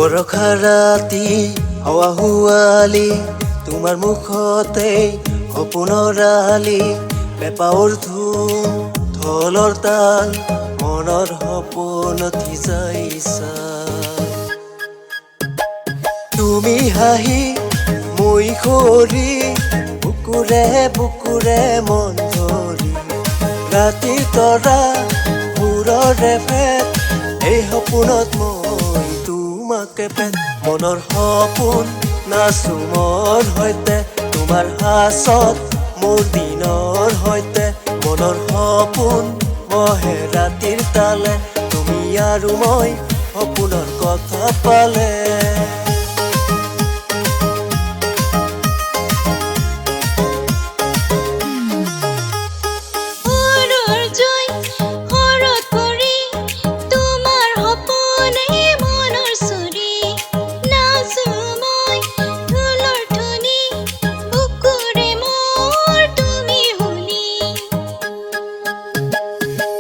বৰষা ৰাতি হাৱা হুৱালি তোমাৰ মুখতে সপোনৰ আলি পেপাৰ ধুম ঢোলৰ তাল মনৰ সপোন ভিজাইছা তুমি হাঁহি মই খৰি বুকুৰে বুকুৰে মন ধৰি ৰাতি তৰা সুৰৰে ভেদ এই সপোনত মই তোমাকে পেট মনৰ সপোন নাচো মোৰ সৈতে তোমাৰ হাছত মোৰ দিনৰ সৈতে মনৰ সপোন মহে ৰাতিৰ তালে তুমি আৰু মই সপোনৰ কথা পালে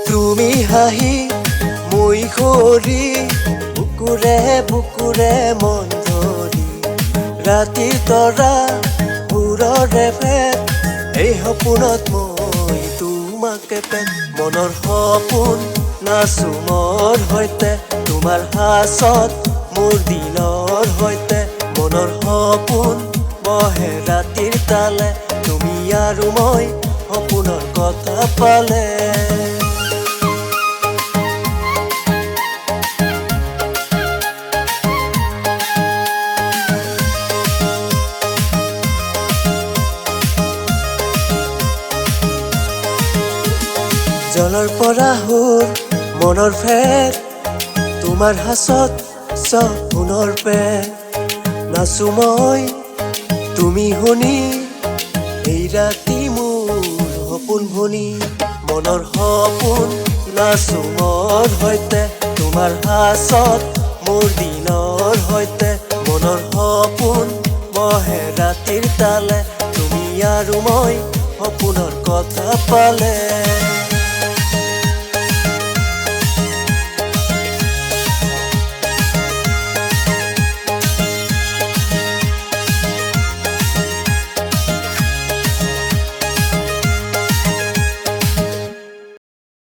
তুমি হাঁহি মই খৰি বুকুৰে বুকুৰে মন ধৰি ৰাতি তৰা সুৰৰে ভেদ এই সপোনত মই তোমাকে পেট মনৰ সপোন নাচো মোৰ সৈতে তোমাৰ হাছত মোৰ দিনৰ সৈতে মনৰ সপোন মহে ৰাতিৰ তালে তুমি আৰু মই সপোনৰ কথা পালে জলৰ পৰা সুৰ মনৰ ফেৰ তোমাৰ হাছত সপোনৰ পেট নাচো মই তুমি শুনি এই ৰাতি মোৰ সপোন শুনি মনৰ সপোন নাচো মোৰ সৈতে তোমাৰ হাছত মোৰ দিনৰ সৈতে মনৰ সপোন মহে ৰাতিৰ তালে তুমি আৰু মই সপোনৰ কথা পালে